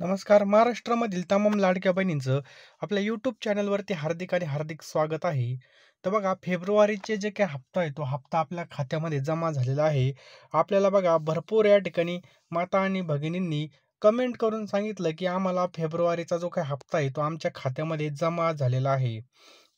नमस्कार. महाराष्ट्रामधील तमाम लाडक्या बहिणींचं आपल्या यूट्यूब चॅनलवरती हार्दिक आणि हार्दिक स्वागत आहे. तर बघा फेब्रुवारीचे जे काही हप्ता आहे, तो हप्ता आपल्या खात्यामध्ये जमा झालेला आहे. आपल्याला बघा भरपूर या ठिकाणी माता आणि भगिनींनी कमेंट करून सांगितलं, की आम्हाला फेब्रुवारीचा जो काही हप्ता आहे, तो आमच्या खात्यामध्ये जमा झालेला आहे.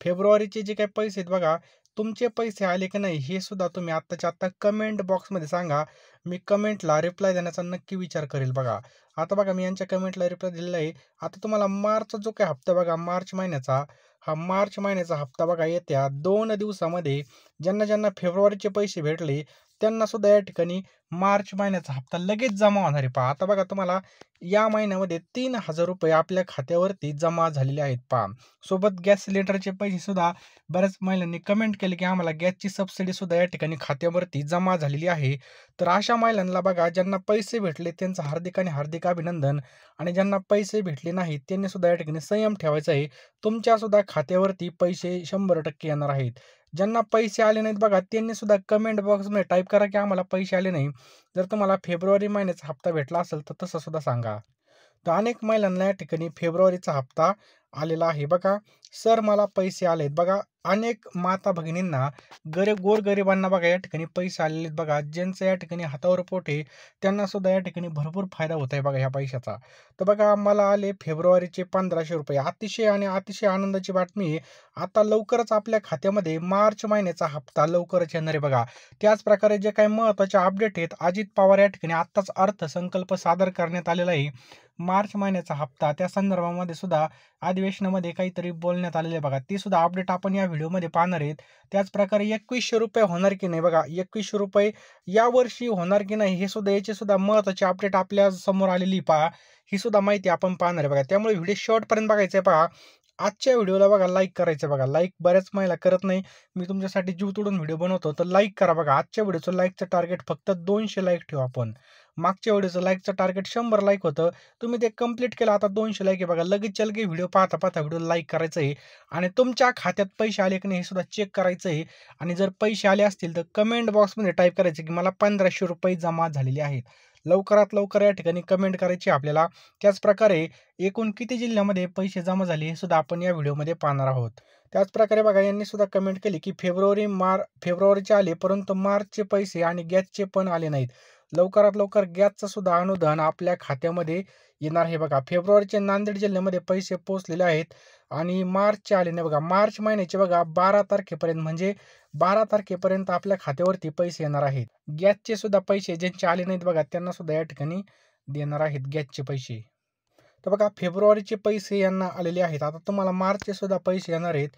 फेब्रुवारीचे जे काही पैसे आहेत बघा, तुमचे पैसे आले की नाही हे सुद्धा तुम्ही आत्ताच्या आत्ता कमेंट बॉक्समध्ये सांगा. मी कमेंटला रिप्लाय देण्याचा नक्की विचार करेल बघा. आता बघा मी यांच्या कमेंटला रिप्लाय दिलेला आहे. आता तुम्हाला मार्चचा जो काही हप्ता बघा मार्च महिन्याचा, हा मार्च महिन्याचा हप्ता बघा येत्या 2 दिवसामध्ये ज्यांना फेब्रुवारीचे पैसे भेटले, त्यांना सुद्धा या ठिकाणी मार्च महिन्याचा हप्ता लगेच जमा होणार आहे पहा. आता बघा तुम्हाला या महिन्यामध्ये ₹3000 आपल्या खात्यावरती जमा झालेले आहेत पहा. सोबत गॅस सिलेंडरचे पैसे सुद्धा बऱ्याच महिलांनी कमेंट केले, की आम्हाला गॅसची सबसिडी सुद्धा या ठिकाणी खात्यावरती जमा झालेली आहे. तर अशा महिलांना बघा ज्यांना पैसे भेटले त्यांचं हार्दिक आणि हार्दिक अभिनंदन आणि ज्यांना पैसे भेटले नाहीत त्यांनी सुद्धा या ठिकाणी संयम ठेवायचा आहे. तुमच्या सुद्धा खात्यावरती पैसे 100% येणार आहेत. ज्यांना पैसे आले नाहीत बघा त्यांनी सुद्धा कमेंट बॉक्समध्ये टाईप करा, की आम्हाला पैसे आले नाही. जर तुम्हाला फेब्रुवारी महिन्याचा हप्ता भेटला असेल तर तसं सुद्धा सांगा. तर अनेक महिलांना या ठिकाणी फेब्रुवारीचा हप्ता आलेला आहे बघा. सर मला पैसे आलेत बघा. अनेक माता भगिनींना गोरगरिबांना बघा या ठिकाणी पैसे आलेले आहेत बघा. ज्यांचं या ठिकाणी हातावर पोट आहे त्यांना सुद्धा या ठिकाणी भरपूर फायदा होत आहे बघा ह्या पैशाचा. तर बघा मला आले फेब्रुवारीचे ₹1500. अतिशय आणि अतिशय आनंदाची बातमी आहे. आता लवकरच आपल्या खात्यामध्ये मार्च महिन्याचा हप्ता लवकरच येणार आहे बघा. त्याचप्रकारे जे काही महत्त्वाचे अपडेट आहेत, अजित पवार या ठिकाणी आत्ताच अर्थसंकल्प सादर करण्यात आलेला आहे. मार्च महिन्याचा हप्ता त्या संदर्भामध्ये सुद्धा अधिवेशनामध्ये काहीतरी बोलण्यात आलेलं आहे बघा. ते सुद्धा अपडेट आपण या व्हिडिओमध्ये पाहणार आहेत. त्याचप्रकारे ₹2100 होणार की नाही बघा, ₹2100 यावर्षी होणार की नाही हे सुद्धा याचे सुद्धा महत्त्वाचे अपडेट आपल्या समोर आलेली पहा. ही सुद्धा माहिती आपण पाहणार आहे बघा. त्यामुळे व्हिडिओ शेवटपर्यंत बघायचा आहे पहा. आजच्या व्हिडिओला बघा लाईक करायचं बघा. लाईक बऱ्याच महिला करत नाही. मी तुमच्यासाठी जीव तोडून व्हिडिओ बनवतो, तर लाईक करा बघा. आजच्या व्हिडिओचं लाईकचं टार्गेट फक्त 200 लाईक ठेवू आपण. मागच्या व्हिडिओचं लाईकचं टार्गेट 100 लाईक होतं. तुम्ही ते कंप्लीट केलं. आता 200 लाईक आहे बघा. लगेचच्या लगेच व्हिडिओ पाहता पाहता व्हिडिओ लाईक करायचं आहे आणि तुमच्या खात्यात पैसे आले की नाही हे सुद्धा चेक करायचं आहे. आणि जर पैसे आले असतील तर कमेंट बॉक्समध्ये टाईप करायचं, की मला ₹1500 जमा झालेले आहेत. लवकरात लवकर या ठिकाणी कमेंट करायची आपल्याला. त्याचप्रकारे एकूण किती जिल्ह्यामध्ये पैसे जमा झाले हे सुद्धा आपण या व्हिडिओमध्ये पाहणार आहोत. त्याचप्रकारे बघा यांनी सुद्धा कमेंट केली, की फेब्रुवारीचे आले परंतु मार्चचे पैसे आणि गॅसचे पण आले नाहीत. लवकरात लवकर गॅसचं सुद्धा अनुदान आपल्या खात्यामध्ये येणार आहे बघा. फेब्रुवारीचे नांदेड जिल्ह्यामध्ये पैसे पोहोचलेले आहेत आणि मार्चचे आले नाही बघा. मार्च महिन्याचे बघा 12 तारखेपर्यंत म्हणजे 12 तारखेपर्यंत आपल्या खात्यावरती पैसे येणार आहेत. गॅसचे सुद्धा पैसे ज्यांचे आले नाहीत बघा त्यांना सुद्धा या ठिकाणी देणार आहेत गॅसचे पैसे. तर बघा फेब्रुवारीचे पैसे यांना आलेले आहेत. आता तुम्हाला मार्चचे सुद्धा पैसे येणार आहेत.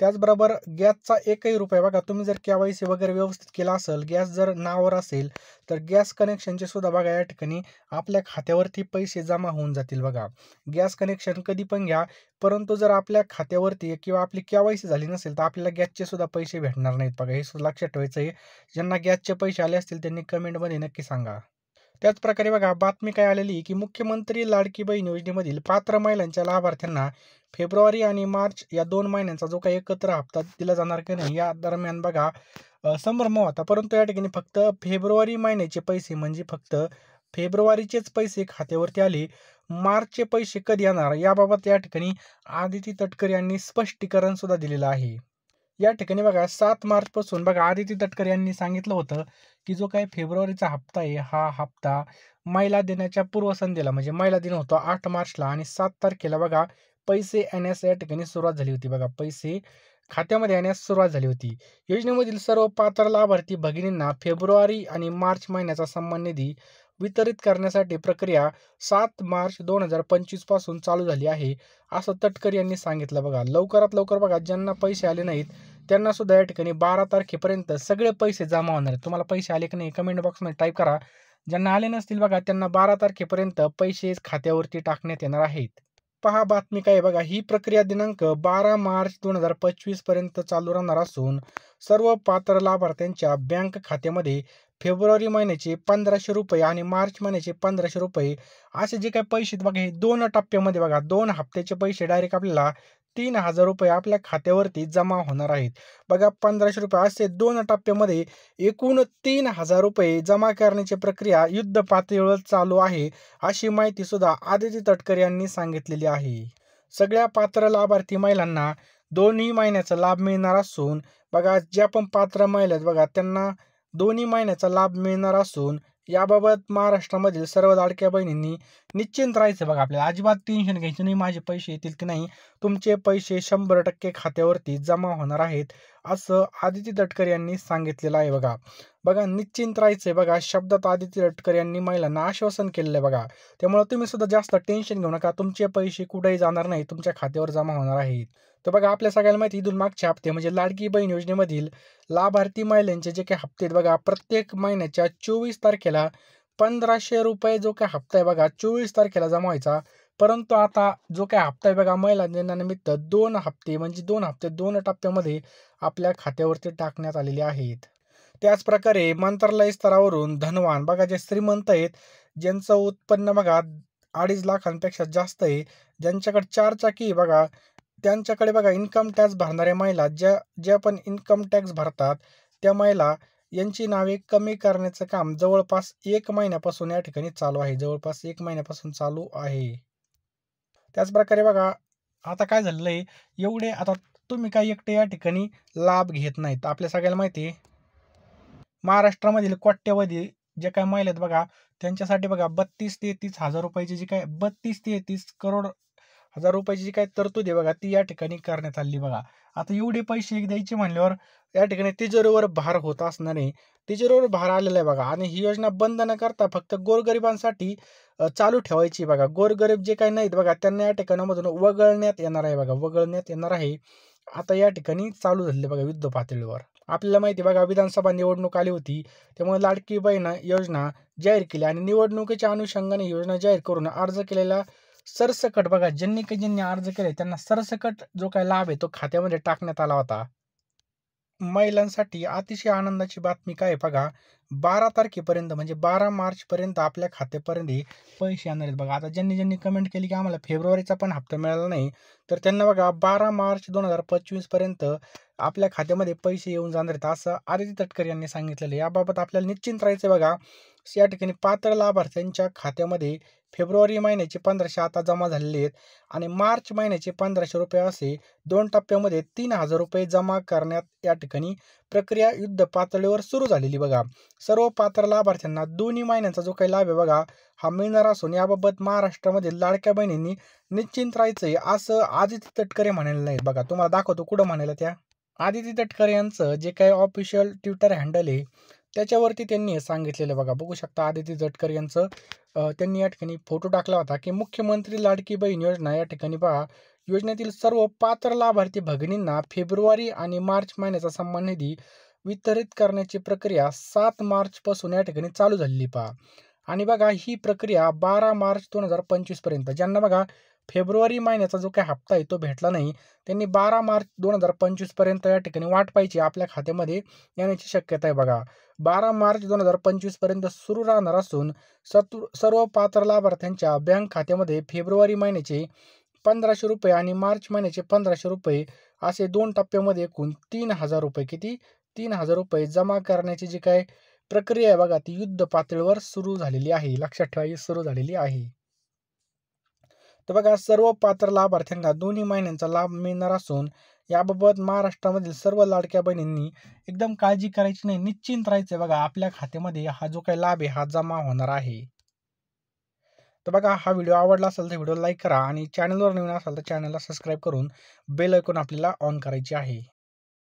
त्याचबरोबर गॅसचा एकही रुपया बघा तुम्ही जर के-वाय-सी वगैरे व्यवस्थित केला असेल, गॅस जर नावावर असेल, तर गॅस कनेक्शनचे सुद्धा बघा या ठिकाणी आपल्या खात्यावरती पैसे जमा होऊन जातील बघा. गॅस कनेक्शन कधी पण घ्या, परंतु जर आपल्या खात्यावरती किंवा आपली के-वाय-सी झाली नसेल, तर आपल्याला गॅसचे सुद्धा पैसे भेटणार नाहीत बघा. हे सुद्धा लक्षात ठेवायचं आहे. ज्यांना गॅसचे पैसे आले असतील त्यांनी कमेंटमध्ये नक्की सांगा. त्याचप्रकारे बघा बातमी काय आलेली आहे, की मुख्यमंत्री लाडकी बहीण योजनेमधील पात्र महिलांच्या लाभार्थ्यांना फेब्रुवारी आणि मार्च या 2 महिन्यांचा जो काही एकत्र हप्ता दिला जाणार की नाही या दरम्यान बघा संभ्रम होता. परंतु या ठिकाणी फक्त फेब्रुवारी महिन्याचे पैसे म्हणजे फक्त फेब्रुवारीचेच पैसे खात्यावरती आले. मार्चचे पैसे कधी येणार याबाबत या ठिकाणी आदिती तटकरे यांनी स्पष्टीकरण सुद्धा दिलेलं आहे. या ठिकाणी बघा 7 मार्चपासून बघा आदिती तटकरे यांनी सांगितलं होतं, की जो काही फेब्रुवारीचा हप्ता आहे, हा हप्ता महिला दिनाच्या पूर्वसंध्येला म्हणजे महिला दिन होतो 8 मार्चला आणि 7 तारखेला बघा पैसे येण्यास या ठिकाणी सुरुवात झाली होती बघा. पैसे खात्यामध्ये येण्यास सुरुवात झाली होती. योजनेमधील सर्व पात्र लाभार्थी भगिनींना फेब्रुवारी आणि मार्च महिन्याचा सन्मान निधी वितरित करण्यासाठी प्रक्रिया 7 मार्च 2025 पासून चालू झाली आहे, असं तटकरे यांनी सांगितलं बघा. लवकरात लवकर बघा ज्यांना पैसे आले नाहीत त्यांना सुद्धा या ठिकाणी 12 तारखेपर्यंत सगळे पैसे जमा होणार आहेत. तुम्हाला पैसे आले की नाही कमेंट बॉक्समध्ये टाईप करा. ज्यांना आले नसतील बघा त्यांना 12 तारखेपर्यंत पैसे खात्यावरती टाकण्यात येणार आहेत. पहा बातमी काय आहे बघा. ही प्रक्रिया दिनांक 12 मार्च 2025 पर्यंत चालू राहणार असून सर्व पात्र लाभार्थ्यांच्या बँक खात्यामध्ये फेब्रुवारी महिन्याचे ₹1500 आणि मार्च महिन्याचे ₹1500 असे जे काही पैसे आहेत बघा हे 2 टप्प्यामध्ये बघा 2 हप्त्याचे पैसे डायरेक्ट आपल्याला ₹3,000 आपल्या खात्यावरती जमा होणार आहेत. बघा ₹1500 असे 2 टप्प्यामध्ये एकूण ₹3,000 जमा करण्याची प्रक्रिया युद्ध पातळीवर चालू आहे, अशी माहिती सुद्धा आदिती तटकरे यांनी सांगितलेली आहे. सगळ्या पात्र लाभार्थी महिलांना दोन्ही महिन्याचा लाभ मिळणार असून बघा ज्या पण पात्र महिला आहेत बघा त्यांना दोन्ही महिन्याचा लाभ मिळणार असून याबाबत महाराष्ट्रामधील सर्व लाडक्या बहिणींनी निश्चिंत राहायचं. बघा आपल्याला अजिबात टेन्शन घ्यायचं नाही, माझे पैसे येतील की नाही. तुमचे पैसे 100% खात्यावरती जमा होणार आहेत, असं आदिती तटकरे यांनी सांगितलेलं आहे. बघा बघा निश्चिंत राहायचंय. बघा शब्दात आदिती तटकरे यांनी महिलांना आश्वासन केलेलं आहे. बघा त्यामुळे तुम्ही सुद्धा जास्त टेन्शन घेऊ नका. तुमचे पैसे कुठेही जाणार नाही, तुमच्या खात्यावर जमा होणार आहेत. तर बघा आपल्या सगळ्यांना माहिती इथून मागचे हप्ते म्हणजे लाडकी बहीण योजनेमधील लाभार्थी महिलांचे जे काही हप्ते आहेत बघा प्रत्येक महिन्याच्या 24 तारखेला ₹1,500 जो काही हप्ता आहे बघा 24 तारखेला जमा व्हायचा. परंतु आता जो काही हप्ता आहे बघा महिला दिनानिमित्त 2 हप्ते म्हणजे 2 हप्ते 2 टप्प्यामध्ये आपल्या खात्यावरती टाकण्यात आलेले आहेत. त्याचप्रकारे मंत्रालय स्तरावरून धनवान बघा जे श्रीमंत आहेत, ज्यांचं उत्पन्न बघा 2.5 लाखांपेक्षा जास्त आहे, ज्यांच्याकडे 4 चाकी बघा त्यांच्याकडे बघा इन्कम टॅक्स भरणाऱ्या महिला ज्या ज्या पण इन्कम टॅक्स भरतात त्या महिला यांची नावे कमी करण्याचं काम जवळपास 1 महिन्यापासून या ठिकाणी चालू आहे. जवळपास 1 महिन्यापासून चालू आहे. त्याचप्रकारे बघा आता काय झालेलं आहे, एवढे आता तुम्ही काही एकटे या ठिकाणी लाभ घेत नाहीत. आपल्या सगळ्याला माहिती आहे महाराष्ट्रामधील कोट्यवधी जे काही महिला आहेत बघा त्यांच्यासाठी बघा 32-33 हजार रुपयाची जी काय 32-33 करोड हजार रुपयाची जी काही तरतूद आहे बघा ती या ठिकाणी करण्यात आली. बघा आता एवढे पैसे द्यायचे म्हणल्यावर या ठिकाणी तिजोरीवर भार होत असणार आहे. तिजोरीवर भार आलेला आहे बघा आणि ही योजना बंद न करता फक्त गोरगरिबांसाठी चालू ठेवायची. बघा गोरगरीब जे काही नाहीत बघा त्यांना या ठिकाणामधून वगळण्यात येणार आहे. बघा वगळण्यात येणार आहे. आता या ठिकाणी चालू झाले बघा युद्ध पातळीवर. आपल्याला माहिती बघा विधानसभा निवडणूक आली होती, त्यामुळे लाडकी बहीण योजना जाहीर केली आणि निवडणुकीच्या अनुषंगाने योजना जाहीर करून अर्ज केलेला सरसकट बघा ज्यांनी अर्ज केले त्यांना सरसकट जो काही लाभ आहे तो खात्यामध्ये टाकण्यात आला होता. महिलांसाठी अतिशय आनंदाची बातमी काय आहे बघा 12 तारखेपर्यंत म्हणजे 12 मार्चपर्यंत आपल्या खात्यापर्यंत पैसे येणार आहेत. बघा आता ज्यांनी कमेंट केली की आम्हाला फेब्रुवारीचा पण हप्ता मिळाला नाही, तर त्यांना बघा 12 मार्च 2025 पर्यंत आपल्या खात्यामध्ये पैसे येऊन जाणार आहेत, असं आदिती तटकरे यांनी सांगितलेलं आहे. याबाबत आपल्याला निश्चिंत राहायचं बघा. या ठिकाणी पात्र लाभार्थ्यांच्या खात्यामध्ये फेब्रुवारी महिन्याचे 1500 आता जमा झालेले आहेत आणि मार्च महिन्याचे ₹1500 असे 2 टप्प्यामध्ये ₹3,000 जमा करण्यात या ठिकाणी प्रक्रिया युद्ध पातळीवर सुरू झालेली. बघा सर्व पात्र लाभार्थ्यांना दोन्ही महिन्यांचा जो काही लाभ आहे बघा हा मिळणार असून याबाबत महाराष्ट्रामधील लाडक्या बहिणींनी निश्चिंत राहायचंय, असं आदिती तटकरे म्हणाले नाहीत. बघा तुम्हाला दाखवतो कुठं म्हणाले त्या. आदिती तटकरे यांचं जे काही ऑफिशियल ट्विटर हँडल आहे त्याच्यावरती त्यांनी हे सांगितलेलं बघा बघू शकता. आदिती तटकरे यांचं त्यांनी या ठिकाणी फोटो टाकला होता की मुख्यमंत्री लाडकी बहीण योजना या ठिकाणी पहा योजनेतील सर्व पात्र लाभार्थी भगिनींना फेब्रुवारी आणि मार्च महिन्याचा सन्मान निधी वितरित करण्याची प्रक्रिया 7 मार्च पासून या ठिकाणी चालू झालेली पहा. आणि बघा ही प्रक्रिया 12 मार्च 2025 पर्यंत ज्यांना बघा फेब्रुवारी महिन्याचा जो काही हप्ता आहे तो भेटला नाही त्यांनी 12 मार्च 2025 पर्यंत या ठिकाणी वाट पाहायची आपल्या खात्यामध्ये येण्याची शक्यता आहे. बघा 12 मार्च 2025 पर्यंत सुरू राहणार असून सर्व पात्र लाभार्थ्यांच्या बँक खात्यामध्ये फेब्रुवारी महिन्याचे ₹1,500 आणि मार्च महिन्याचे ₹1,500 असे 2 टप्प्यामध्ये एकूण ₹3,000 किती ₹3,000 जमा करण्याची जी काय प्रक्रिया आहे बघा ती युद्ध पातळीवर सुरू झालेली आहे. लक्षात ठेवायची सुरू झालेली आहे. तर बघा सर्व पात्र लाभार्थ्यांना दोन्ही महिन्यांचा लाभ मिळणार असून याबाबत महाराष्ट्रामधील सर्व लाडक्या बहिणींनी एकदम काळजी करायची नाही, निश्चिंत राहायचं. बघा आपल्या खात्यामध्ये हा जो काही लाभ आहे हा जमा होणार आहे. तर बघा हा व्हिडिओ आवडला असेल तर व्हिडिओ लाईक करा आणि चॅनलवर नवीन असाल तर चॅनलला सबस्क्राईब करून बेल आयकॉन आपल्याला ऑन करायची आहे.